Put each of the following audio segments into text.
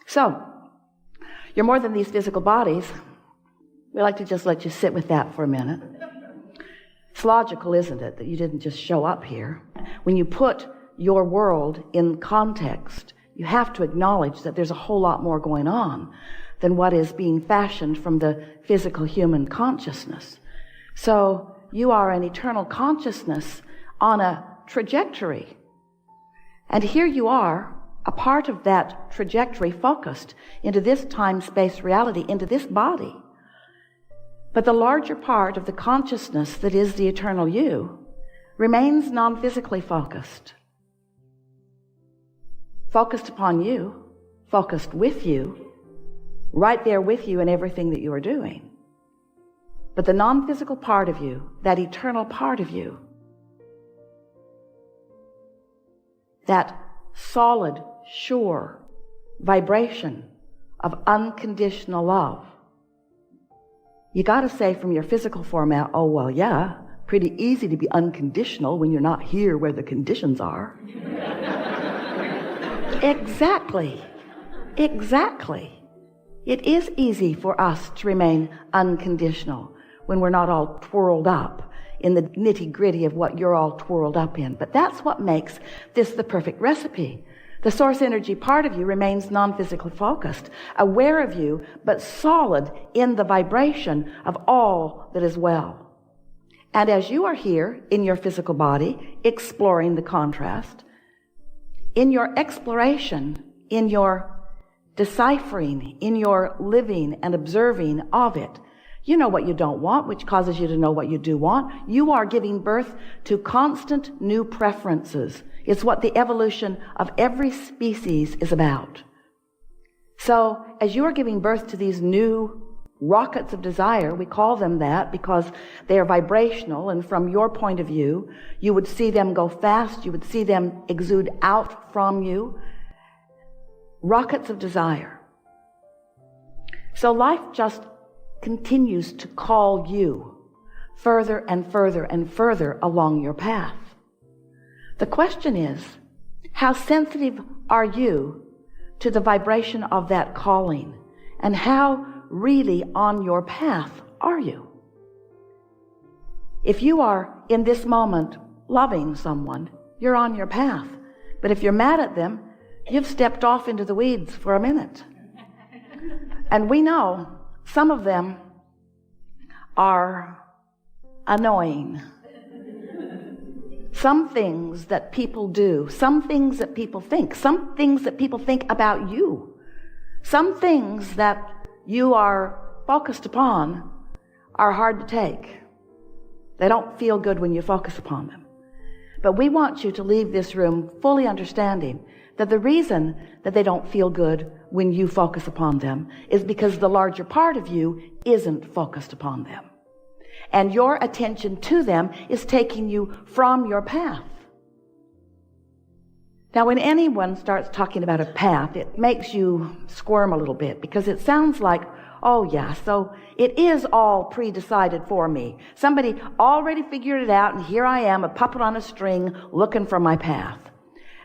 So, you're more than these physical bodies. We like to just let you sit with that for a minute. It's logical, isn't it, that you didn't just show up here? When you put your world in context, you have to acknowledge that there's a whole lot more going on than what is being fashioned from the physical human consciousness. So you are an eternal consciousness on a trajectory. And here you are, a part of that trajectory focused into this time-space reality, into this body. But the larger part of the consciousness that is the eternal you remains non-physically focused. Focused upon you, focused with you, right there with you in everything that you are doing. But the non-physical part of you, that eternal part of you, that solid, sure vibration of unconditional love, you got to say from your physical format, oh, well, yeah, pretty easy to be unconditional when you're not here where the conditions are. Exactly. It is easy for us to remain unconditional when we're not all twirled up in the nitty-gritty of what you're all twirled up in. But that's what makes this the perfect recipe. The source energy part of you remains non-physically focused, aware of you, but solid in the vibration of all that is well. And as you are here in your physical body, exploring the contrast, in your exploration, in your deciphering, in your living and observing of it, you know what you don't want, which causes you to know what you do want. You are giving birth to constant new preferences. It's what the evolution of every species is about. So as you are giving birth to these new rockets of desire, we call them that because they are vibrational, and from your point of view, you would see them go fast, you would see them exude out from you. Rockets of desire. So life just continues to call you further and further and further along your path. The question is, how sensitive are you to the vibration of that calling? And how really on your path are you? If you are in this moment loving someone, you're on your path. But if you're mad at them, you've stepped off into the weeds for a minute. And we know some of them are annoying. Some things that people do, some things that people think, some things that people think about you, some things that you are focused upon are hard to take. They don't feel good when you focus upon them. But we want you to leave this room fully understanding that the reason that they don't feel good when you focus upon them is because the larger part of you isn't focused upon them. And your attention to them is taking you from your path. Now, when anyone starts talking about a path, it makes you squirm a little bit because it sounds like, oh yeah, so it is all pre-decided for me. Somebody already figured it out, and here I am, a puppet on a string, looking for my path.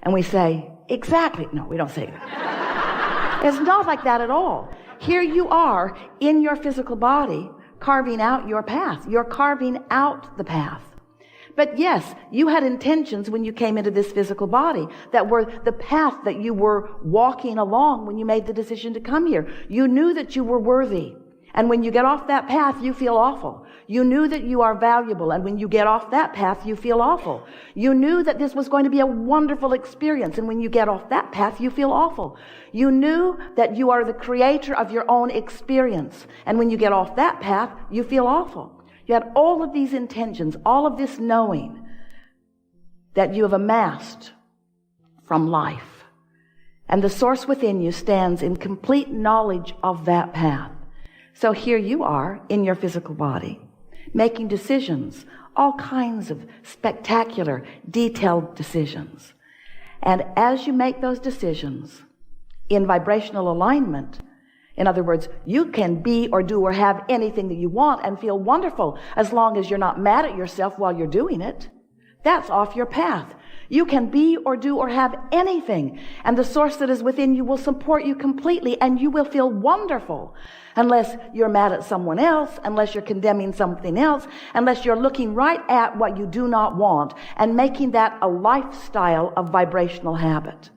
And we say, exactly. No, we don't say that. It's not like that at all. Here you are in your physical body, carving out your path. You're carving out the path. But yes, you had intentions when you came into this physical body that were the path that you were walking along when you made the decision to come here. You knew that you were worthy. And when you get off that path, you feel awful. You knew that you are valuable. And when you get off that path, you feel awful. You knew that this was going to be a wonderful experience. And when you get off that path, you feel awful. You knew that you are the creator of your own experience. And when you get off that path, you feel awful. You had all of these intentions, all of this knowing that you have amassed from life. And the source within you stands in complete knowledge of that path. So here you are in your physical body, making decisions, all kinds of spectacular, detailed decisions. And as you make those decisions in vibrational alignment, in other words, you can be or do or have anything that you want and feel wonderful as long as you're not mad at yourself while you're doing it. That's off your path. You can be or do or have anything, and the source that is within you will support you completely, and you will feel wonderful. Unless you're mad at someone else, unless you're condemning something else, unless you're looking right at what you do not want and making that a lifestyle of vibrational habit.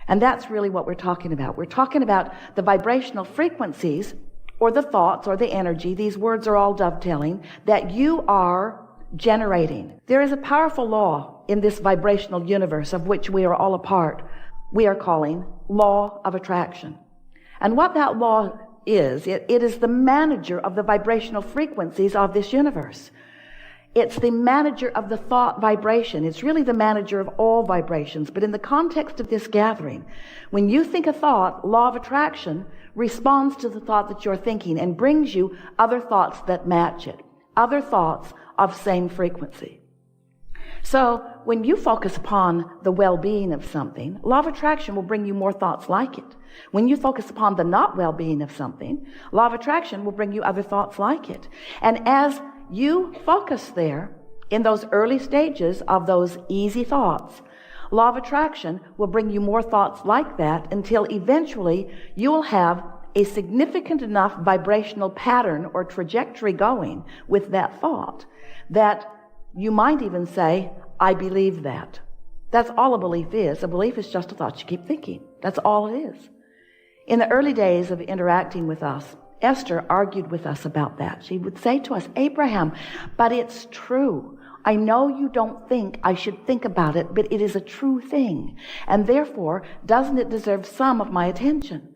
And that's really what we're talking about. We're talking about the vibrational frequencies, or the thoughts, or the energy. These words are all dovetailing, that you are generating. There is a powerful law in this vibrational universe of which we are all a part. We are calling law of attraction. And what that law is, it is the manager of the vibrational frequencies of this universe. It's the manager of the thought vibration. It's really the manager of all vibrations. But in the context of this gathering, when you think a thought, law of attraction responds to the thought that you're thinking and brings you other thoughts that match it, other thoughts of same frequency. So when you focus upon the well-being of something, law of attraction will bring you more thoughts like it. When you focus upon the not well-being of something, law of attraction will bring you other thoughts like it. And as you focus there in those early stages of those easy thoughts, law of attraction will bring you more thoughts like that until eventually you will have a significant enough vibrational pattern or trajectory going with that thought that you might even say, I believe that. That's all a belief is. A belief is just a thought you keep thinking. That's all it is. In the early days of interacting with us, Esther argued with us about that. She would say to us, Abraham, but it's true. I know you don't think I should think about it, but it is a true thing. And therefore, doesn't it deserve some of my attention?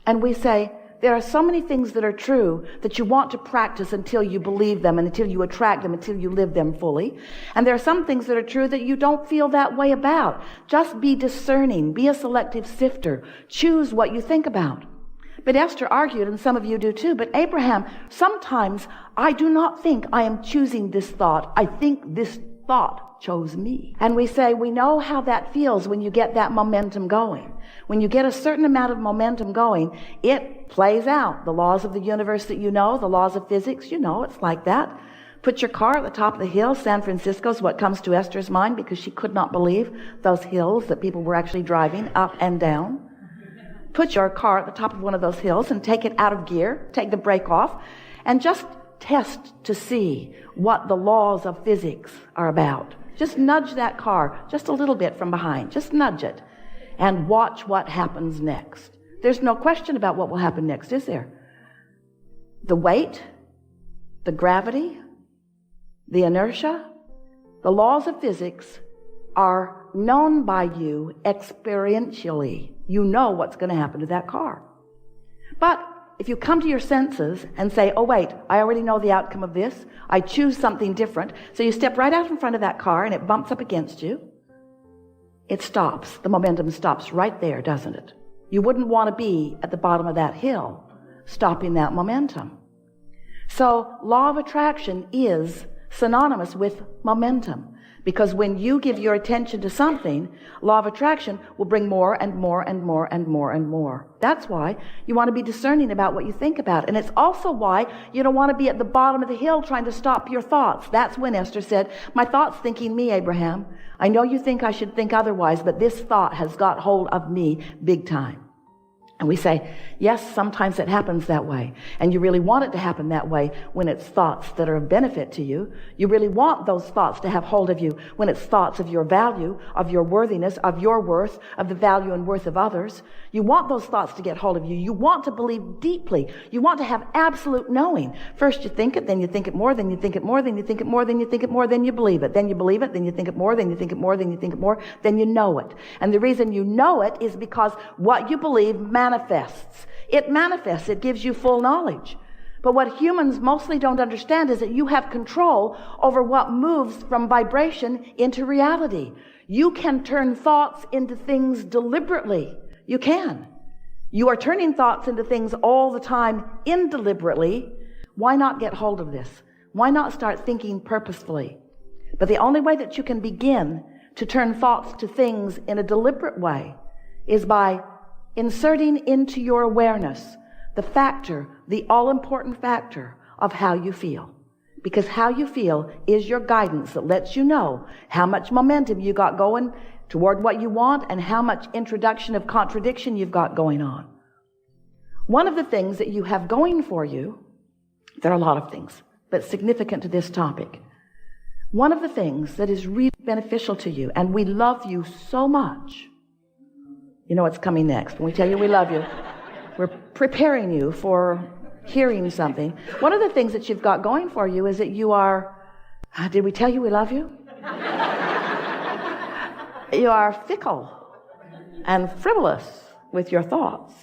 And we say, there are so many things that are true that you want to practice until you believe them and until you attract them, until you live them fully. And there are some things that are true that you don't feel that way about. Just be discerning. Be a selective sifter. Choose what you think about. But Esther argued, and some of you do too, but Abraham, sometimes I do not think I am choosing this thought. I think this thought chose me. And we say, we know how that feels when you get that momentum going. When you get a certain amount of momentum going, it plays out. The laws of the universe that you know, the laws of physics, you know, it's like that. Put your car at the top of the hill. San Francisco is what comes to Esther's mind because she could not believe those hills that people were actually driving up and down. Put your car at the top of one of those hills and take it out of gear, take the brake off, and just test to see what the laws of physics are about. Just nudge that car just a little bit from behind. Just nudge it and watch what happens next. There's no question about what will happen next, is there? The weight, the gravity, the inertia, the laws of physics are known by you experientially. You know what's going to happen to that car. But if you come to your senses and say, oh wait, I already know the outcome of this, I choose something different, so you step right out in front of that car and it bumps up against you, it stops. The momentum stops right there, doesn't it? You wouldn't want to be at the bottom of that hill stopping that momentum. So law of attraction is synonymous with momentum. Because when you give your attention to something, law of attraction will bring more and more and more and more and more. That's why you want to be discerning about what you think about. And it's also why you don't want to be at the bottom of the hill trying to stop your thoughts. That's when Esther said, my thought's thinking me, Abraham. I know you think I should think otherwise, but this thought has got hold of me big time. And we say, yes, sometimes it happens that way. And you really want it to happen that way when it's thoughts that are of benefit to you. You really want those thoughts to have hold of you when it's thoughts of your value, of your worthiness, of your worth, of the value and worth of others. You want those thoughts to get hold of you. You want to believe deeply. You want to have absolute knowing. First you think it, then you think it more, then you think it more, then you think it more, then you think it more, then you believe it. Then you believe it, then you think it more, then you think it more, then you think it more, then you know it. And the reason you know it is because what you believe manifests. It manifests. It gives you full knowledge. But what humans mostly don't understand is that you have control over what moves from vibration into reality. You can turn thoughts into things deliberately. You can. You are turning thoughts into things all the time indeliberately. Why not get hold of this? Why not start thinking purposefully? But the only way that you can begin to turn thoughts to things in a deliberate way is by inserting into your awareness the factor, the all-important factor of how you feel. Because how you feel is your guidance that lets you know how much momentum you got going toward what you want and how much introduction of contradiction you've got going on. One of the things that you have going for you, there are a lot of things, but significant to this topic. One of the things that is really beneficial to you, and we love you so much. You know what's coming next. When we tell you we love you, we're preparing you for hearing something. One of the things that you've got going for you is that you are, did we tell you we love you? You are fickle and frivolous with your thoughts.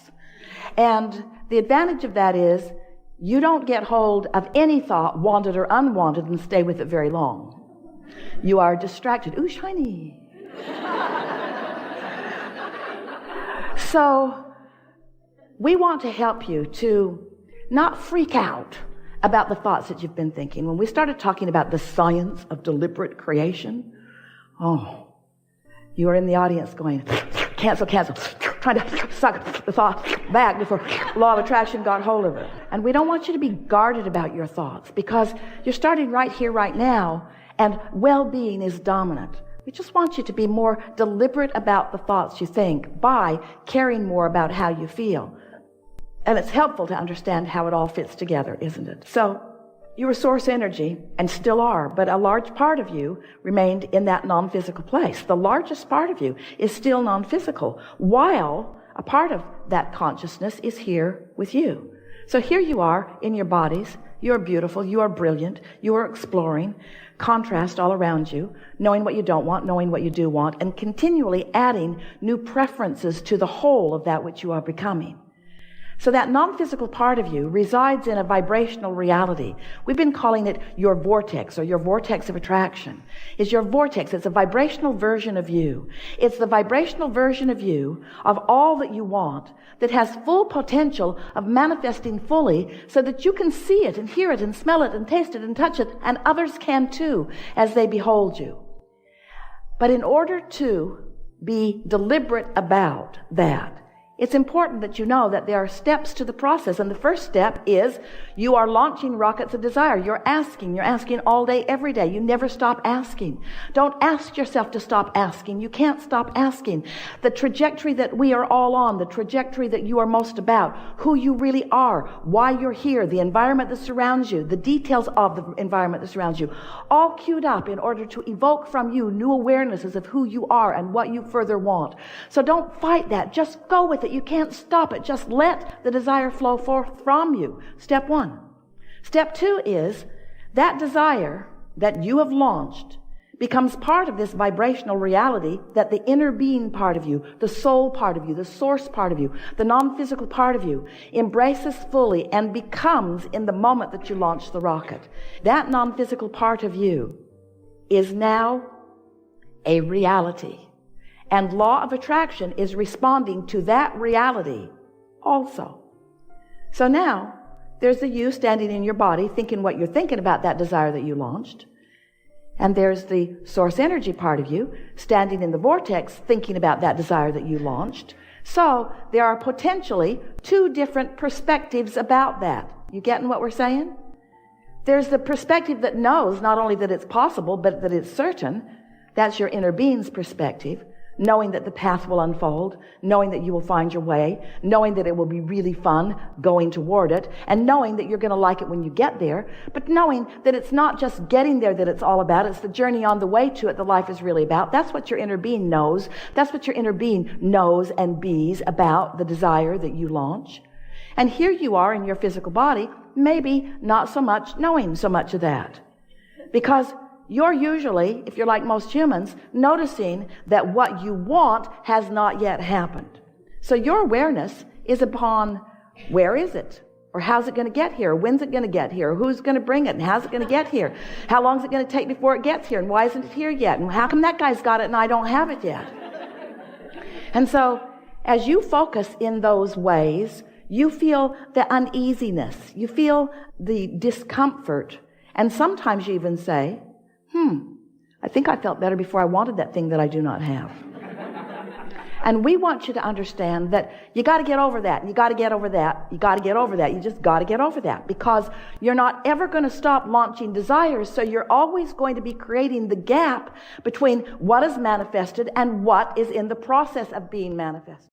And the advantage of that is you don't get hold of any thought, wanted or unwanted, and stay with it very long. You are distracted. Ooh, shiny. So we want to help you to not freak out about the thoughts that you've been thinking. When we started talking about the science of deliberate creation, you are in the audience going, cancel, trying to suck the thought back before law of attraction got hold of it. And we don't want you to be guarded about your thoughts because you're starting right here, right now, and well-being is dominant. We just want you to be more deliberate about the thoughts you think by caring more about how you feel. And it's helpful to understand how it all fits together, isn't it? So you were source energy and still are, but a large part of you remained in that non-physical place. The largest part of you is still non-physical, while a part of that consciousness is here with you. So here you are in your bodies. You are beautiful. You are brilliant. You are exploring. Contrast all around you, knowing what you don't want, knowing what you do want, and continually adding new preferences to the whole of that which you are becoming. So that non-physical part of you resides in a vibrational reality. We've been calling it your vortex or your vortex of attraction. It's your vortex. It's a vibrational version of you. It's the vibrational version of you of all that you want that has full potential of manifesting fully so that you can see it and hear it and smell it and taste it and touch it, and others can too as they behold you. But in order to be deliberate about that, it's important that you know that there are steps to the process. And the first step is you are launching rockets of desire. You're asking all day, every day. You never stop asking. Don't ask yourself to stop asking. You can't stop asking. The trajectory that we are all on, the trajectory that you are most about, who you really are, why you're here, the environment that surrounds you, the details of the environment that surrounds you, all queued up in order to evoke from you new awarenesses of who you are and what you further want. So don't fight that. Just go with it. You can't stop it. Just let the desire flow forth from you. Step one. Step two is that desire that you have launched becomes part of this vibrational reality that the inner being part of you, the soul part of you, the source part of you, the non-physical part of you embraces fully and becomes in the moment that you launch the rocket. That non-physical part of you is now a reality. And law of attraction is responding to that reality also. So now, there's the you standing in your body thinking what you're thinking about that desire that you launched. And there's the source energy part of you standing in the vortex thinking about that desire that you launched. So there are potentially two different perspectives about that. You getting what we're saying? There's the perspective that knows not only that it's possible, but that it's certain. That's your inner being's perspective. Knowing that the path will unfold, knowing that you will find your way, knowing that it will be really fun going toward it, and knowing that you're going to like it when you get there, but knowing that it's not just getting there that it's all about, it's the journey on the way to it that life is really about. That's what your inner being knows. That's what your inner being knows and bees about the desire that you launch. And here you are in your physical body, maybe not so much knowing so much of that. Because you're usually, if you're like most humans, noticing that what you want has not yet happened. So your awareness is upon where is it? Or how's it going to get here? When's it going to get here? Who's going to bring it? And how's it going to get here? How long is it going to take before it gets here? And why isn't it here yet? And how come that guy's got it and I don't have it yet? And so as you focus in those ways, you feel the uneasiness. You feel the discomfort. And sometimes you even say, I think I felt better before I wanted that thing that I do not have. And we want you to understand that you got to get over that. You got to get over that. You got to get over that. You just got to get over that, because you're not ever going to stop launching desires. So you're always going to be creating the gap between what is manifested and what is in the process of being manifested.